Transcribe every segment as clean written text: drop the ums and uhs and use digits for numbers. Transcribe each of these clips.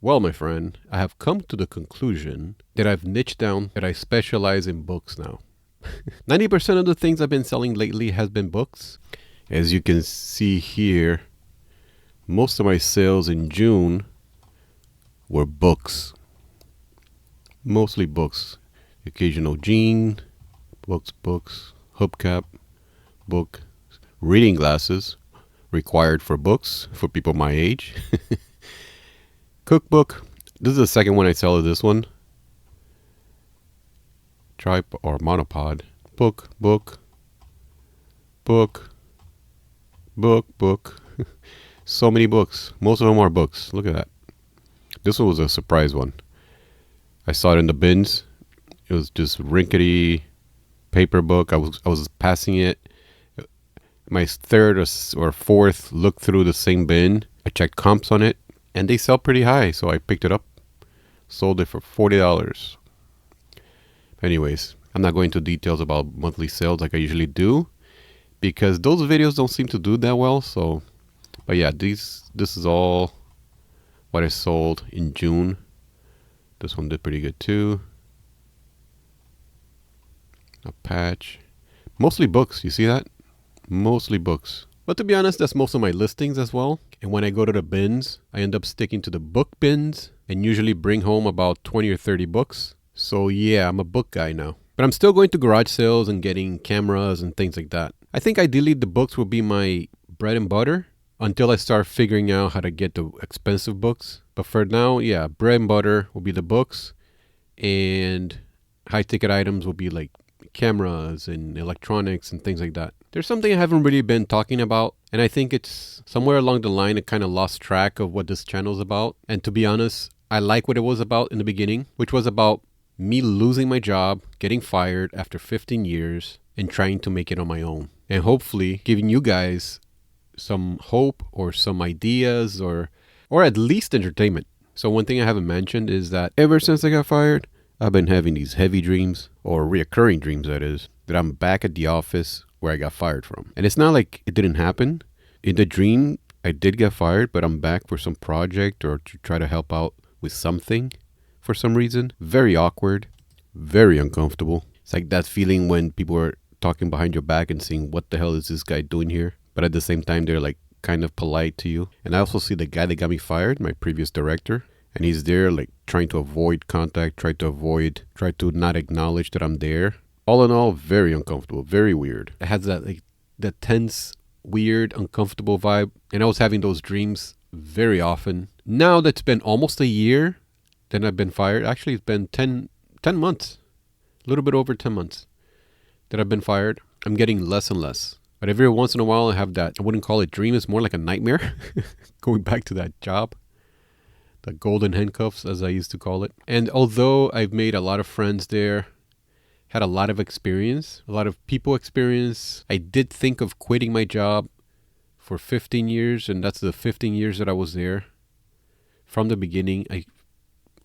Well, my friend, I have come to the conclusion that I've niched down that I specialize in books now. 90% of the things I've been selling lately has been books. As you can see here, most of my sales in June were books. Mostly books. Occasional jean, books, hubcap, book, reading glasses, required for books for people my age. Cookbook. This is the second one I sell of this one. Tripod or monopod. Book. So many books. Most of them are books. Look at that. This one was a surprise one. I saw it in the bins. It was just rinkety paper book. I was passing it. My third or fourth look through the same bin. I checked comps on it, and they sell pretty high, so I picked it up. Sold it for $40. Anyways, I'm not going into details about monthly sales like I usually do, because those videos don't seem to do that well. So, but yeah, this is all what I sold in June. This one did pretty good too. A patch. Mostly books, you see that? Mostly books. But to be honest, that's most of my listings as well. And when I go to the bins, I end up sticking to the book bins and usually bring home about 20 or 30 books. So yeah, I'm a book guy now. But I'm still going to garage sales and getting cameras and things like that. I think ideally the books will be my bread and butter until I start figuring out how to get the expensive books. But for now, yeah, bread and butter will be the books, and high ticket items will be like cameras and electronics and things like that. There's something I haven't really been talking about, and I think it's somewhere along the line I kind of lost track of what this channel is about. And to be honest, I like what it was about in the beginning, which was about me losing my job, getting fired after 15 years, and trying to make it on my own. And hopefully giving you guys some hope or some ideas or at least entertainment. So one thing I haven't mentioned is that ever since I got fired, I've been having these heavy dreams, or reoccurring dreams that is, that I'm back at the office where I got fired from. And it's not like it didn't happen. In the dream, I did get fired, but I'm back for some project or to try to help out with something for some reason. Very awkward, very uncomfortable. It's like that feeling when people are talking behind your back and saying, what the hell is this guy doing here? But at the same time, they're like kind of polite to you. And I also see the guy that got me fired, my previous director, and he's there like trying to avoid contact, try to not acknowledge that I'm there. All in all, very uncomfortable, very weird. It has that tense, weird, uncomfortable vibe. And I was having those dreams very often. Now that's been almost a year that I've been fired. Actually, it's been 10 months, a little bit over 10 months that I've been fired. I'm getting less and less. But every once in a while I have that, I wouldn't call it dream, it's more like a nightmare. Going back to that job. The golden handcuffs, as I used to call it. And although I've made a lot of friends there, had a lot of experience, a lot of people experience, I did think of quitting my job for 15 years, and that's the 15 years that I was there. From the beginning, I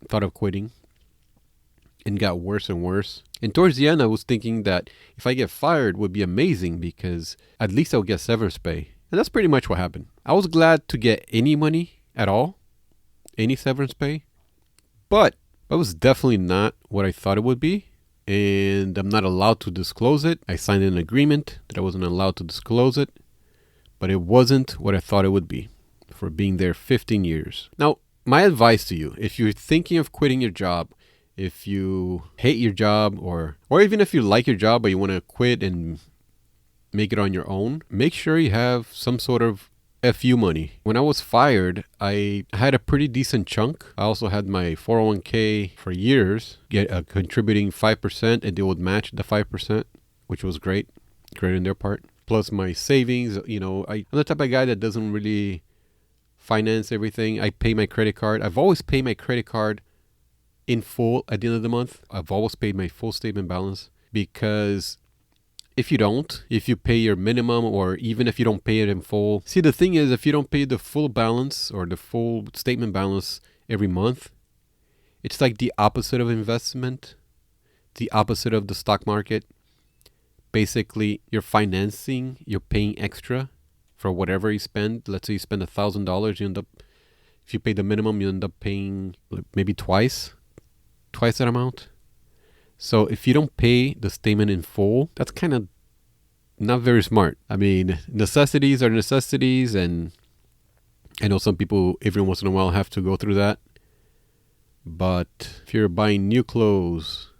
thought of quitting, and got worse and worse. And towards the end, I was thinking that if I get fired, it would be amazing because at least I'll get severance pay. And that's pretty much what happened. I was glad to get any money at all, any severance pay, but that was definitely not what I thought it would be. And I'm not allowed to disclose it. I signed an agreement that I wasn't allowed to disclose it, but it wasn't what I thought it would be for being there 15 years. Now, my advice to you, if you're thinking of quitting your job, if you hate your job, or even if you like your job but you want to quit and make it on your own, make sure you have some sort of FU money. When I was fired, I had a pretty decent chunk. I also had my 401k for years, contributing 5%, and they would match the 5%, which was great on their part. Plus my savings, I'm the type of guy that doesn't really finance everything. I pay my credit card. I've always paid my credit card in full at the end of the month. I've always paid my full statement balance, because if you pay your minimum, or even if you don't pay it in full. See, the thing is, if you don't pay the full balance or the full statement balance every month, it's like the opposite of investment, the opposite of the stock market. Basically, you're financing, you're paying extra for whatever you spend. Let's say you spend $1,000, you end up If you pay the minimum, you end up paying maybe twice that amount. So if you don't pay the statement in full, that's kind of not very smart. I mean, necessities are necessities, and I know some people every once in a while have to go through that. But if you're buying new clothes,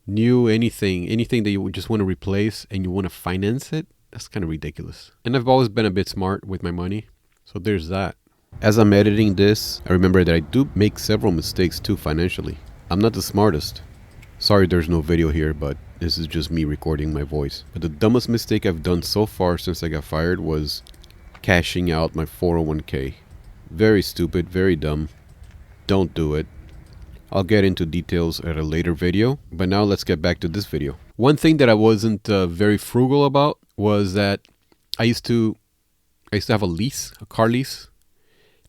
new anything that you just want to replace and you want to finance it, that's kind of ridiculous. And I've always been a bit smart with my money. So there's that. As I'm editing this, I remember that I do make several mistakes too financially. I'm not the smartest. Sorry there's no video here, but this is just me recording my voice. But the dumbest mistake I've done so far since I got fired was cashing out my 401k. Very stupid, very dumb. Don't do it. I'll get into details at a later video, but now let's get back to this video. One thing that I wasn't very frugal about was that I used to have a car lease.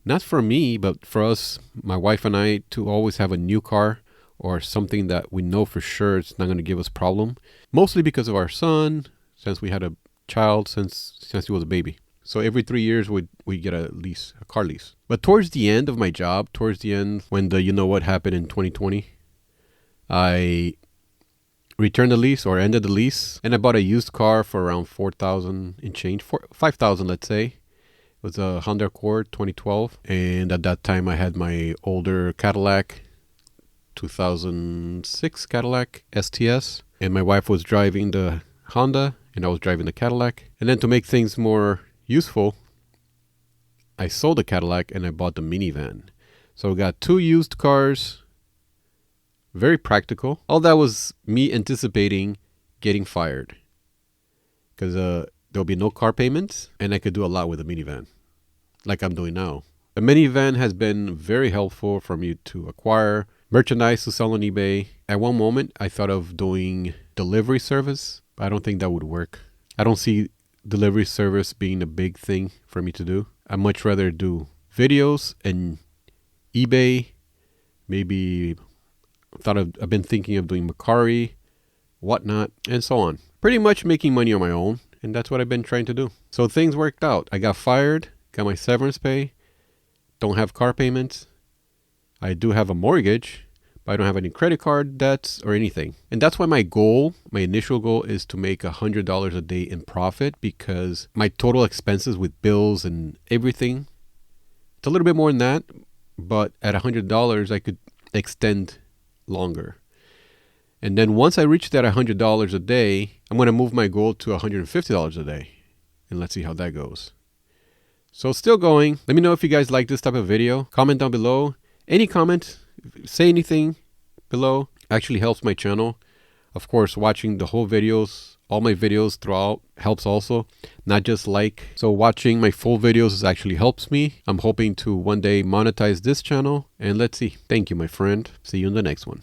Not for me, but for us, my wife and I, to always have a new car or something that we know for sure it's not going to give us problem. Mostly because of our son, since we had a child since he was a baby. So every 3 years we get a car lease. But towards the end of my job, when the what happened in 2020, I returned the lease or ended the lease, and I bought a used car for around $4,000 and change, $5,000 let's say. It was a Honda Accord 2012, and at that time I had my older Cadillac, 2006 Cadillac STS, and my wife was driving the Honda and I was driving the Cadillac. And then to make things more useful, I sold the Cadillac and I bought the minivan. So we got 2 used cars. Very practical. All that was me anticipating getting fired, because there'll be no car payments and I could do a lot with a minivan like I'm doing now. The minivan has been very helpful for me to acquire merchandise to sell on eBay. At one moment I thought of doing delivery service, but I don't think that would work. I don't see delivery service being a big thing for me to do. I'd much rather do videos and eBay. Maybe I've been thinking of doing Macari, whatnot, and so on. Pretty much making money on my own, and that's what I've been trying to do. So things worked out. I got fired, got my severance pay, don't have car payments. I do have a mortgage, but I don't have any credit card debts or anything. And that's why my initial goal is to make $100 a day in profit, because my total expenses with bills and everything, it's a little bit more than that, but at $100 I could extend longer. And then once I reach that $100 a day, I'm going to move my goal to $150 a day. And let's see how that goes. So still going. Let me know if you guys like this type of video. Comment down below. Any comment, say anything below, actually helps my channel. Of course, watching the whole videos, all my videos throughout helps also, not just like. So watching my full videos actually helps me. I'm hoping to one day monetize this channel, and let's see. Thank you, my friend. See you in the next one.